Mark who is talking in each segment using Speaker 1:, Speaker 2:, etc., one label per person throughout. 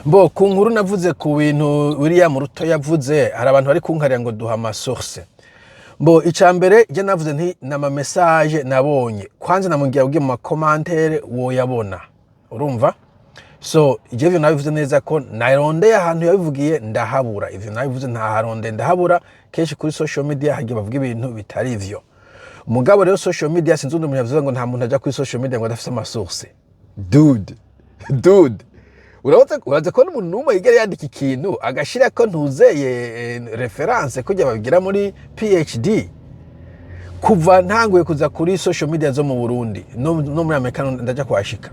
Speaker 1: Mbo ku nkuru navuze ku bintu William Ruto yavuze, hari abantu bari kunkarira ngo duha amasource. Mbo icambere je navuze nti nama message nabonye. Kwanza namugira ugiye mu commentaire wo yabona. Urumva? So ije byo nabivuze neza ko narondeye ahantu yabivugiye ndahabura. Ivyo nabivuze nta haronde ndahabura, kenshi kuri social media hagiye bavuga ibintu bitari ivyo. Mugabo rero social media sinzundi umuntu yavuze ngo nta muntu aja kuri social media ngo adafite amasource. Dude. Uraza ko n'umuntu numwe yigera yandika ikintu agashira ko ntuzeye reference kujya babigira muri PhD. Kuva ntanguye kuza kuri social media zo mu Burundi no muri Amerika ndaja kwashika.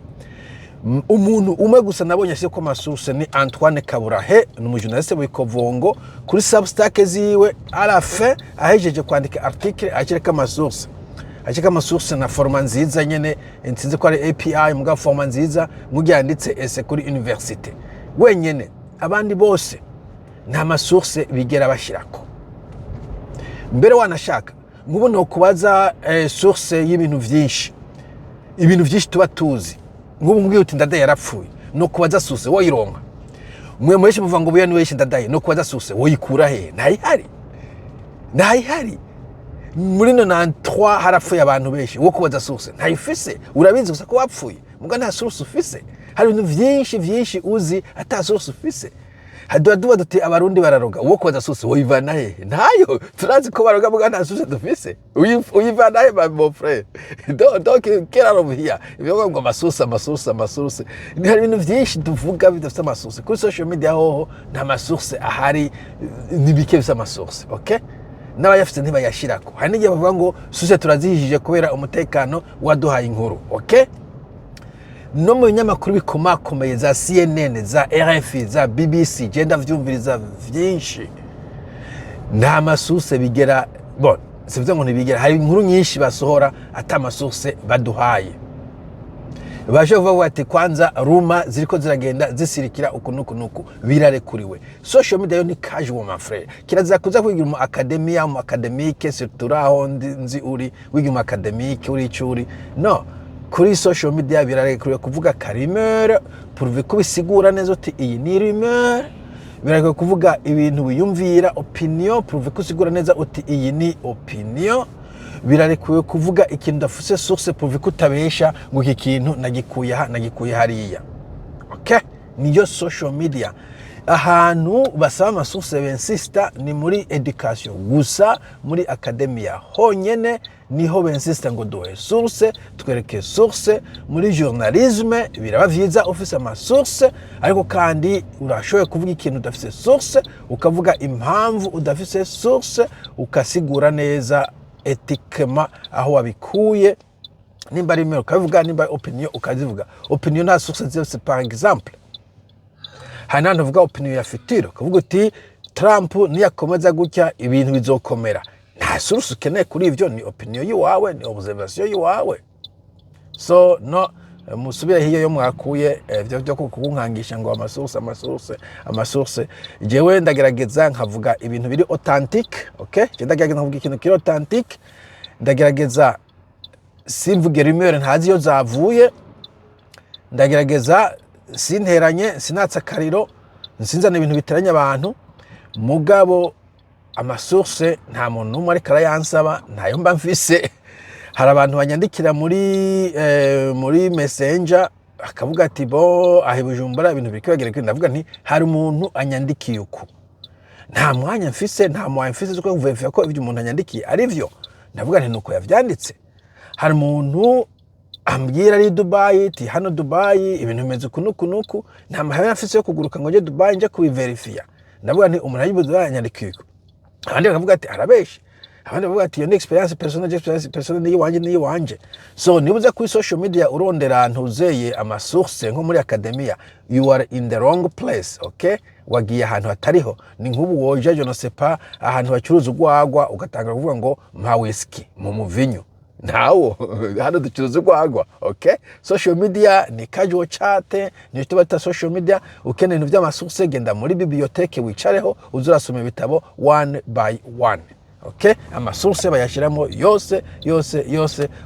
Speaker 1: Umuntu umwe gusa nabonye asiko amasource ni Antoine Kaburahe, n'umujournaliste w'ikovongo kuri Substack ziwe arafe ahejeje kwandika article akireka amasource. Achika amasource na forma nziza nyene nsinze ko ari API muga forma nziza mugyanditse ese kuri university. Wenyene abandi bose nta masource bigera bashirako. Mbere wanashaka ngubu no kubaza source y'ibintu vyinshi. Ibintu vyinshi tuba tuzi. Ngubu mbwiye uti ndadaye yarapfuye. No kubaza source woyironka. Mwe mweshe muvuga ngo buya ni weshe ndadaye no kubaza source woyikura he? Ntayihari. Muri 93 harapfuye abantu benshi wo kubaza source ntayifise, urabizi gusa ko wapfuye muga nta source ufise. Hari ibintu vyinshi uzi ata source ufise. Haduwa duti abarundi bararoga wo kubaza source woyivana he? Ntayo, turazi ko baroga muga nta source dufise. Uyivana he my friend? Don't get out of here. Ibyo ngo amasource. Ni hari ibintu vyinshi tuvuga bidafite amasource. Kuri social media hoho nta masource ahari, nibike bisa amasource, okay? N'abayafite ntibayashirako. Hari n'igihe bavuga ngo suse turazihije kubera umutekano waduhaye inkuru, okay? No mu binyamakuru bikomakomeye za CNN, za RFI, za BBC, genda vyumviriza vyinshi. Nta masource bigera, bon, sivuze ngo ntibigera, hari inkuru nyinshi basohora ata masource baduhaye. Baje vuga ati kwanza ruma ziriko ziragenda zisirikira uku birarekuriwe. Social media yo ni casual my friend. Kiraza kuza kwigira mu academia mu academique surturaho nzi uri wigira mu academique uri icuri. No, kuri social media birarekuriwe kuvuga rumeur pour kubisigura neza uti iyi ni rumeur. Birarekuriwe kuvuga ibintu wiyumvira opinion pour kubisigura neza uti iyi ni opinion. Birarekuwe kuvuga ikintu dafuse source pour kutabesha ngo iki kintu nagikuye hariya. Okay? Niyo social media. Ahantu basaba amasource bensista ni muri education gusa, muri academia honyene niho bensista ngo duhe source, twereke source. Muri journalisme biraba vyiza ufise amasource, ariko kandi urashoboye kuvuga ikintu udafise source, ukavuga impamvu udafise source, ukasigura neza etikema aho wabikuye. Nimba ari mero kavuga, nimba opinion ukazivuga. Opinion nta source zose. Par exemple, hana ntuvuga opinion ya Fitiro kavuga uti Trump niyakomeza gutya ibintu bizokomera. Nta source ukeneye kuri ivyo, ni opinion yiwawe, ni observation yiwawe. So no musubire hiyo yo mwakuye byo kukunkangisha ngo amasource. Jewe ndagerageza nkavuga ibintu biri authentique, okay? Ndagerageza nkavuga ikintu kiri authentique. Ndagerageza simvuge rumeur ntazi yo zavuye. Ndagerageza sinteranye, sinatsa kariro, nsinzana ibintu biteranya abantu. Mugabo amasource nta muntu numwe ariko arayansaba, ntayo mba mfise. Hari abantu banyandikira muri Messenger akavuga ati bo ahe Bujumbura ibintu bikibagere. Ndavuga nti hari umuntu anyandikiye uko. Nta mwanya mfise zo kuvuga ko ibyo umuntu anyandikiye ari byo. Ndavuga nti nuko yavyanditse. Hari umuntu ambwira ari Dubai, ati hano Dubai ibintu bimeze kunuku. Nta mahanga mfise yo kuguruka ngo nje Dubai nje kubiverifya. Ndavuga nti umuntu ayibuze yanyandikiye uko. Abandi bakavuga ati arabeshe. Abandi bavuga ati iyo experience personal ni wanje. So nibuza kuri social media urondera ntuzeye amasource nko muri academia, you are in the wrong place, okay? Wagiye ahantu hatariho. Ni nk'ubu woje je no sais pas ahantu bacuruza ugwagwa ugatanga kuvuga ngo mpa whisky mu muvinyo. Ntawo hano ducuruza ugwagwa, okay? Social media ni casual chat, ni tubata social media. Ukeneye ibintu by'amasource genda muri bibliothèque wicareho uzurasoma ibitabo one by one. Okay, amasource bayashiramo yose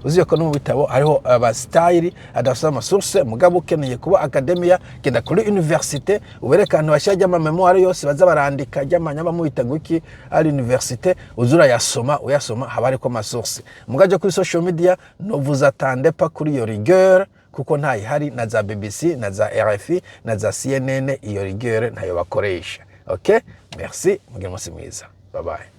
Speaker 1: uziye ko no mu bitabo hariho aba style adafite amasource mugabo ukeneye kuba academia genda kuri université uberekana bashajya ama memoire yose baza barandika jamanya mu bitaguki ari université uzura uyasoma habari ko amasource mugaje kuri social media no vous attendez pas kuri iyo rigueur kuko ntayi hari na za BBC na za RFI na za CNN iyo rigueur ntayo bakoresha. Okay, merci mugire umunsi mwiza, bye bye.